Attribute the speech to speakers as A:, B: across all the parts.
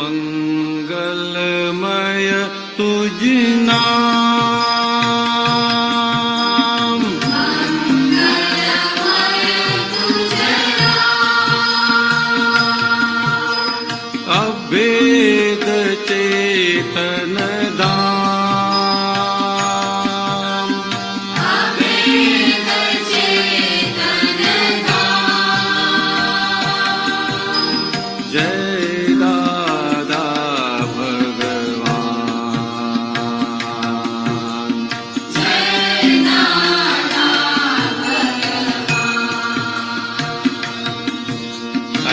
A: મંગલમય તુજ નામ, અભેદ ચેતન ધામ, જય દાદા ભગવાન,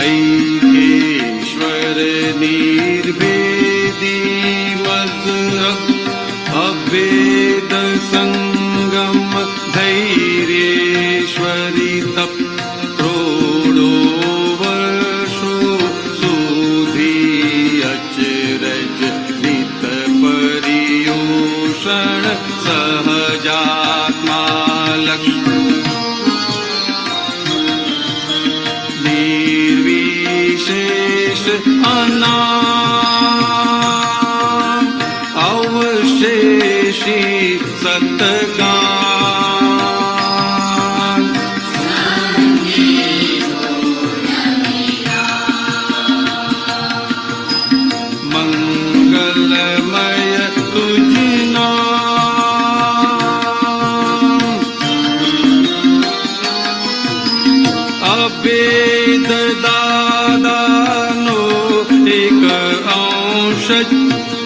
A: ऐकेश्वर निर्भेदी मज़हब अभेद संगम धैर्येश्वरी तप करोड़ो वर्षो સુધી અચરજ નિત પર્યુષણ સહજાત્મા લક્ષ્મી નિર્વિશેષ અનામ અવશેષી સતગાન, મંગલમય તુજ નામ, અભેદ દાદાનો એક અંશ જ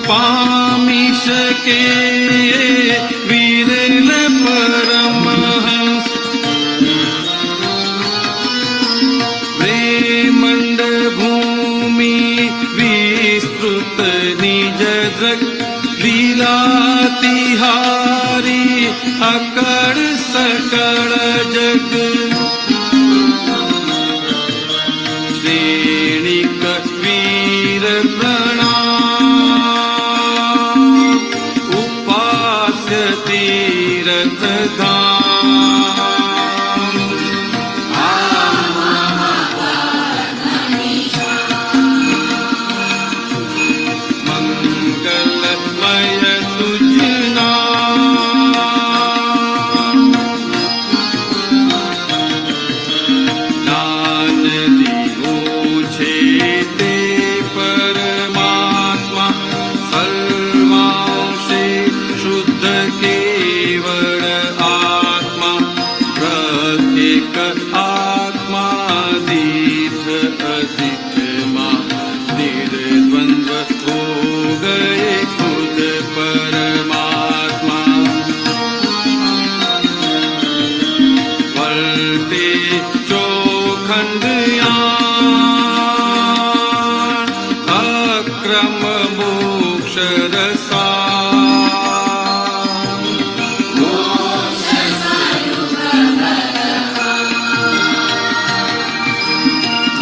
A: પામી શકે વિરલ પરમહંસ, પ્રેમંડ ભૂમિ વિસ્તૃત નિજ જગ લીલાતિહારી અકળ સકળ જગ, શ્રેણિક વીર પ્રણામ ઉપાસ્ય તીરથ ધામ, મંગલમય તુજ નામ, દાન દીવું છે તે પરમાત્મા સર્વાંશે શુદ્ધ કેવળ આત્મા, પ્રત્યેક આત્માદીઠ અદિઠમાં નિર્દ્વંદ્વ હો ગયે ખુદ પરમાત્મા, વર્તે ચોખંડયાન અક્રમ મોક્ષ રસાન,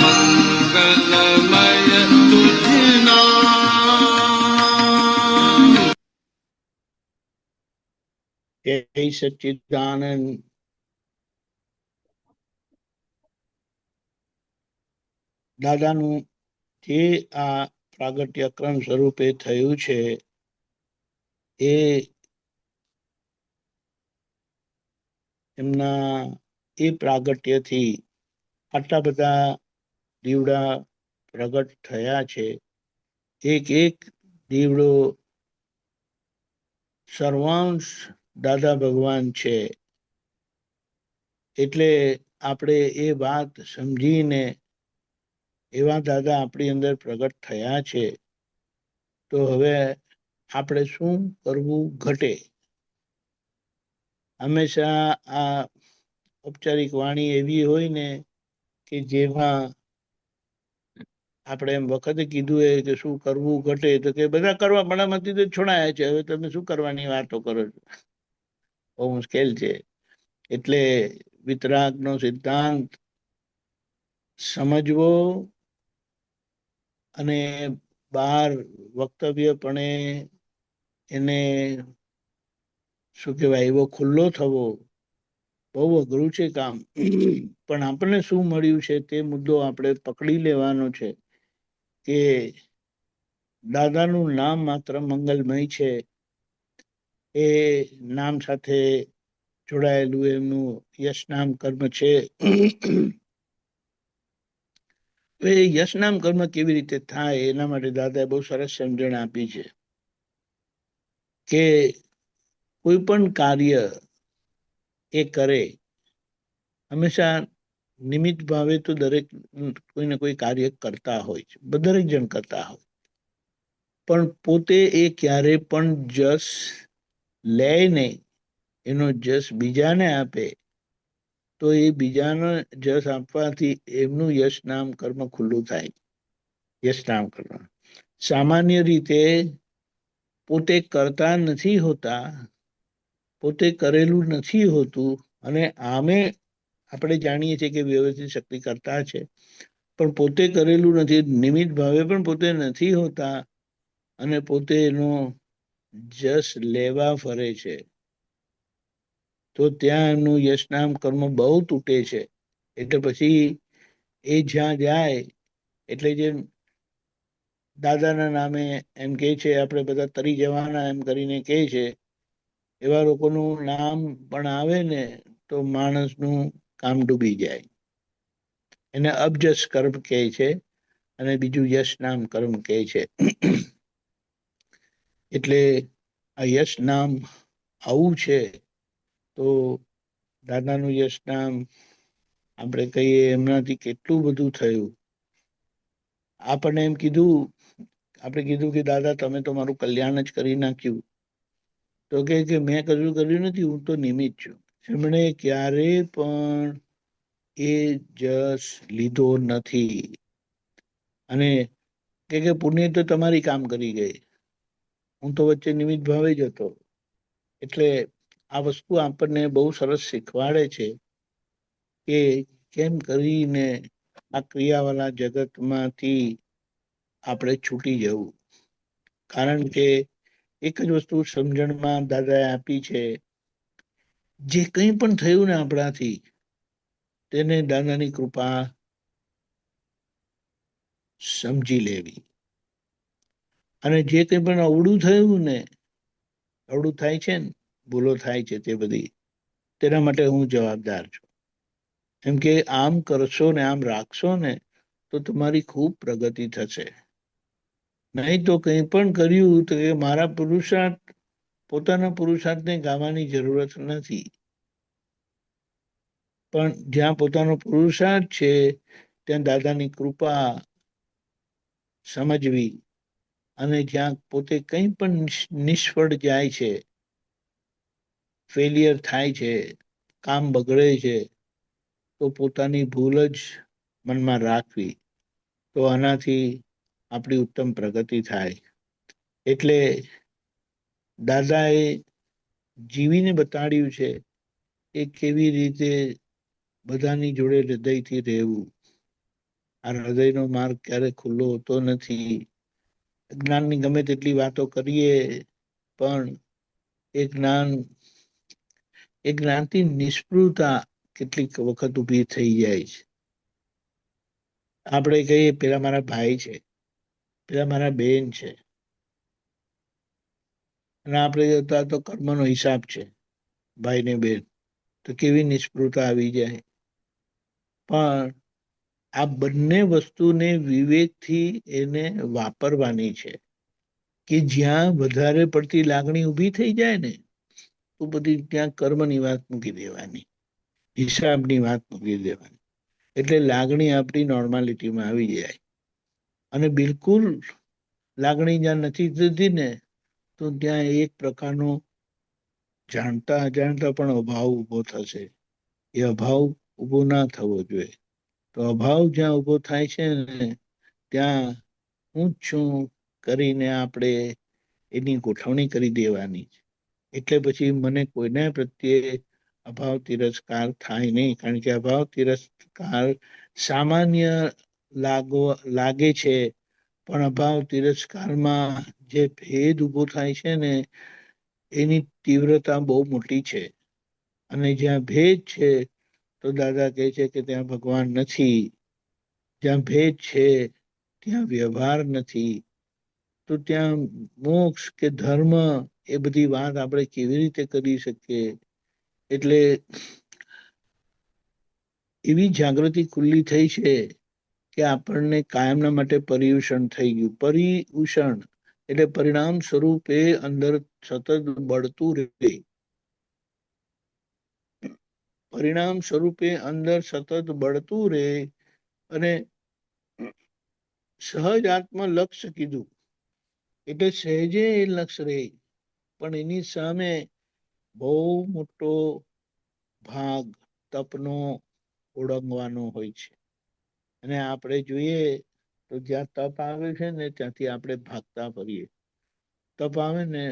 A: મંગલમય તુજ નામ,
B: જય સચ્ચિદાનંદ. દાદાનું જે આ પ્રાગટ્યક્રમ સ્વરૂપે થયું છે એ એમના એ પ્રાગટ્યથી આટલા બધા દીવડા પ્રગટ થયા છે. એક એક દીવડો સર્વાંશ દાદા ભગવાન છે. એટલે આપણે એ વાત સમજીને એવા દાદા આપણી અંદર પ્રગટ થયા છે તો હવે આપણે શું કરવું ઘટે. હંમેશા આ ઔપચારિક વાણી એવી હોય ને કે જેમાં આપણે એમ વખતે કીધું હોય કે શું કરવું ઘટે તો કે બધા કરવા પડામાંથી તો છોડાયા છે, હવે તમે શું કરવાની વાતો કરો છો, બહુ મુશ્કેલ છે. એટલે વિતરાગનો સિદ્ધાંત સમજવો અને બહાર વક્તવ્યપણે એને શું કહેવાય એવો ખુલ્લો થવો બહુ અઘરું છે કામ. પણ આપણને શું મળ્યું છે તે મુદ્દો આપણે પકડી લેવાનો છે કે દાદાનું નામ માત્ર મંગલમય છે. એ નામ સાથે જોડાયેલું એમનું યશ નામ કર્મ છે. તો એ યશ નામ કર્મ કેવી રીતે થાય એના માટે દાદાએ બહુ સરસ સમજણ આપી છે કે કોઈ પણ કાર્ય એ કરે હંમેશા નિમિત્ત ભાવે તો દરેક કોઈને કોઈ કાર્ય કરતા હોય છે, દરેક જણ કરતા હોય, પણ પોતે એ ક્યારે પણ જસ લે નહીં, એનો જસ બીજાને આપે તો એ બીજાને જસ આપવાથી એમનું યશ નામ કર્મ ખુલ્લું થાય. યશ નામ કર્મ સામાન્ય રીતે પોતે કરતા નથી હોતા, પોતે કરેલું નથી હોતું, અને આમે આપણે જાણીએ છીએ કે વ્યવસ્થિત શક્તિ કરતા છે, પણ પોતે કરેલું નથી, નિમિત્ત ભાવે પણ પોતે નથી હોતા, અને પોતે એનો જસ લેવા ફરે છે. તો ત્યાં એમનું યશનામ કર્મ બહુ તૂટે છે. એટલે પછી એ જ્યાં જાય એટલે જે દાદાના નામે એમ કે છે આપણે બધા તરી જવાના એમ કરીને કે છે, એવા લોકોનું નામ પણ આવે ને તો માણસનું કામ ડૂબી જાય. એને અબજસ કર્મ કહે છે અને બીજું યશ નામ કર્મ કહે છે. એટલે આ યશ નામ આવું છે. તો દાદાનું યશ નામ આપણે કહીએ એમનાથી કેટલું બધું થયું. આપણને એમ કીધું, આપણે કીધું કે દાદા તમે તો મારું કલ્યાણ જ કરી નાખ્યું. તો કે મેં કશું કર્યું નથી, હું તો નિમિત્ત છું. એમણે ક્યારે પણ એ જસ લીધો નથી. અને કે પુણ્ય તો તમારી કામ કરી ગઈ, હું તો વચ્ચે નિમિત્ત ભાવે જ હતો. એટલે આ વસ્તુ આપણને બહુ સરસ શીખવાડે છે કે કેમ કરીને આ ક્રિયાવાળા જગતમાંથી આપણે છૂટી જવું. કારણ કે એક જ વસ્તુ સમજણમાં દાદાએ આપી છે, જે કંઈ પણ થયું ને આપણાથી તેને દાદાની કૃપા સમજી લેવી. અને જે કંઈ પણ અવળું થયું ને, અવળું થાય છે ને, ભૂલો થાય છે, તે બધી તેના માટે હું જવાબદાર છું. એમ કે આમ કરશો ને આમ રાખશો ને તો તમારી ખૂબ પ્રગતિ થશે. નહીં તો કંઈ પણ કર્યું તો કે મારા પુરુષાર્થ, પોતાના પુરુષાર્થને ગાવાની જરૂરત નથી. પણ જ્યાં પોતાનો પુરુષાર્થ છે ત્યાં દાદાની કૃપા સમજવી, અને જ્યાં પોતે કંઈ પણ નિષ્ફળ જાય છે, ફેલિયર થાય છે, કામ બગડે છે, તો પોતાની ભૂલ જ મનમાં રાખવી. તો આનાથી આપણી ઉત્તમ પ્રગતિ થાય. એટલે દાદાએ જીવીને બતાડ્યું છે એ કેવી રીતે બધાની જોડે હૃદયથી રહેવું. આ હૃદયનો માર્ગ ક્યારે ખુલ્લો હોતો નથી. જ્ઞાનની ગમે તેટલી વાતો કરીએ પણ એ જ્ઞાનથી નિષ્ફળતા કેટલીક વખત ઊભી થઈ જાય છે. આપણે કહીએ પેલા મારા ભાઈ છે, પેલા મારા બેન છે, અને આપણે જતા તો કર્મનો હિસાબ છે, ભાઈ ને બેન, તો કેવી નિષ્ફળતા આવી જાય. પણ આ બંને વસ્તુને વિવેકથી એને વાપરવાની છે. કે જ્યાં વધારે પડતી લાગણી ઊભી થઈ જાય ને તો બધી ત્યાં કર્મની વાત મૂકી દેવાની, હિસાબની વાત મૂકી દેવાની. એટલે લાગણી આપણી નોર્માલિટીમાં આવી જાય. અને બિલકુલ લાગણી જ્યાં નથી થતી ને તો ત્યાં એક પ્રકારનો જાણતા અજાણતા પણ અભાવ ઉભો થશે. એ અભાવ ઉભો ના થવો જોઈએ. તો અભાવ જ્યાં ઉભો થાય છે ને ત્યાં હું જ છું કરીને આપણે એની ગોઠવણી કરી દેવાની. એટલે પછી મને કોઈના પ્રત્યે અભાવ તિરસ્કાર થાય નહીં. કારણ કે અભાવ તિરસ્કાર સામાન્ય લાગે છે, પણ અભાવ તિરસ્કારમાં જે ભેદ ઉભો થાય છે ને એની તીવ્રતા બહુ મોટી છે. અને જ્યાં ભેદ છે તો દાદા કહે છે કે ત્યાં ભગવાન નથી. જ્યાં ભેદ છે ત્યાં વ્યવહાર નથી. તો ત્યાં મોક્ષ કે ધર્મ એ બધી વાત આપણે કેવી રીતે કરી શકીએ? એટલે એવી જાગૃતિ ખુલ્લી થઈ છે કે આપણને કાયમના માટે પર્યુષણ થઈ ગયું. પર્યુષણ એટલે પરિણામ સ્વરૂપે અંદર સતત બળતું રહે. પરિણામ સ્વરૂપે અંદર સતત બળતું રહે. અને સહજ આત્મ લક્ષ્ય કીધું એટલે સહેજે એ લક્ષ્ય રહે, પણ એની સામે બહુ મોટો ભાગ તપનો ઓળંગવાનો હોય છે. અને આપણે જોઈએ તો જ્યાં તપ આવે છે ને ત્યાંથી આપણે ભાગતા ફરીએ. તપ આવે ને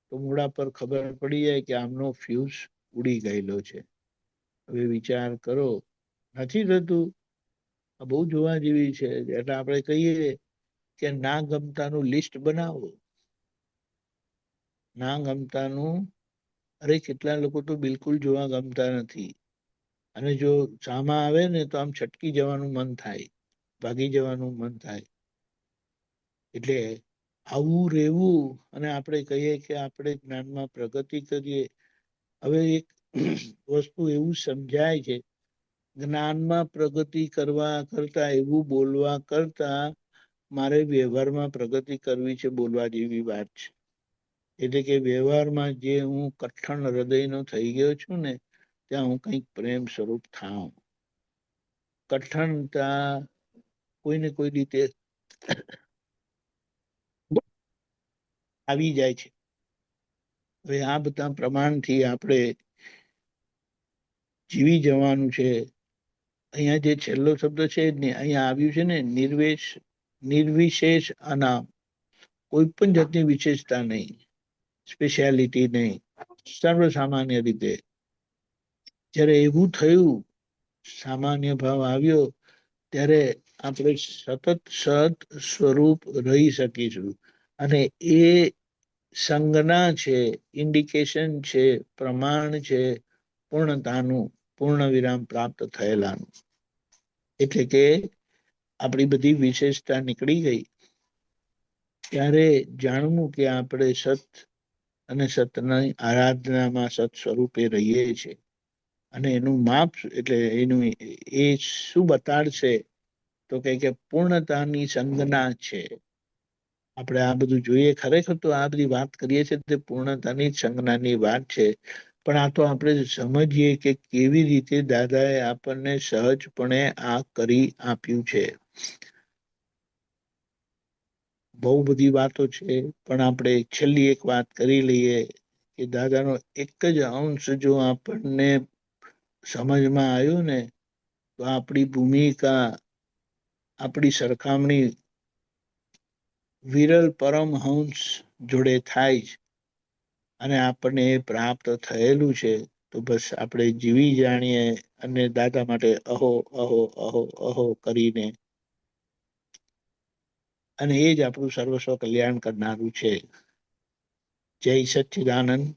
B: તો મૂળા પર ખબર પડી જાય કે આમનો ફ્યુઝ ઉડી ગયેલો છે. હવે વિચાર કરો, નથી થતું? આ બહુ જોવા જેવી છે. એટલે આપણે કહીએ કે ના ગમતાનું લિસ્ટ બનાવો. ના ગમતાનું, અરે કેટલા લોકો તો બિલકુલ જોવા ગમતા નથી. અને જો સામા આવે ને તો આમ છટકી જવાનું મન થાય, ભાગી જવાનું મન થાય. એટલે આવું રહેવું અને આપણે કહીએ કે આપણે જ્ઞાનમાં પ્રગતિ કરીએ. હવે એક વસ્તુ એવું સમજાય છે, જ્ઞાનમાં પ્રગતિ કરવા કરતા, એવું બોલવા કરતા મારે વ્યવહારમાં પ્રગતિ કરવી છે, બોલવા જેવી વાત છે. એટલે કે વ્યવહારમાં જે હું કઠણ હૃદયનો થઈ ગયો છું ને, ત્યાં હું કંઈક પ્રેમ સ્વરૂપ થાઉં. કઠણતા કોઈને કોઈ રીતે આવી જાય છે. હવે આ બધા પ્રમાણથી આપણે જીવી જવાનું છે. અહીંયા જે છેલ્લો શબ્દ છે ને, અહીંયા આવ્યું છે ને, નિર્વિશેષ અનામ. કોઈ પણ જાતની વિશેષતા નહીં, સ્પેશિયાલિટી નહીં, સર્વસામાન્ય રીતે. જ્યારે એવું થયું, સામાન્ય ભાવ આવ્યો, ત્યારે આપણે સતત સત સ્વરૂપ રહી શકીશું. અને એ સંજ્ઞા છે, ઇન્ડિકેશન છે, પ્રમાણ છે પૂર્ણતાનું, પૂર્ણ વિરામ પ્રાપ્ત થયેલાનું. એટલે કે આપણી બધી વિશેષતા નીકળી ગઈ. ત્યારે જાણવું કે આપણે સત અને સતની આરાધનામાં સત સ્વરૂપે રહીએ છીએ. અને એનું માપ એટલે એનું એ શું બતાડશે? તો કે પૂર્ણતાની સંજ્ઞા છે. આપણે આ બધું જોઈએ, ખરેખર તો આ બધી વાત કરીએ છીએ તે પૂર્ણતાની સંજ્ઞાની વાત છે. પણ આ તો આપણે સમજીએ કે કેવી રીતે દાદાએ આપણને સહજપણે આ કરી આપ્યું છે. બહુ બધી વાતો છે, પણ આપણે છેલ્લી એક વાત કરી લઈએ કે દાદાનો એક જ અંશ જો આપણને સમજમાં આવ્યું ને, તો આપણી ભૂમિકા, આપણી સરખામણી વિરલ પરમહંસ જોડે થાય જ. અને આપણને એ પ્રાપ્ત થયેલું છે. તો બસ આપણે જીવી જાણીએ અને દાદા માટે અહો અહો અહો અહો કરીને, અને એ જ આપણું સર્વસ્વ કલ્યાણ કરનારું છે. જય સચ્ચિદાનંદ.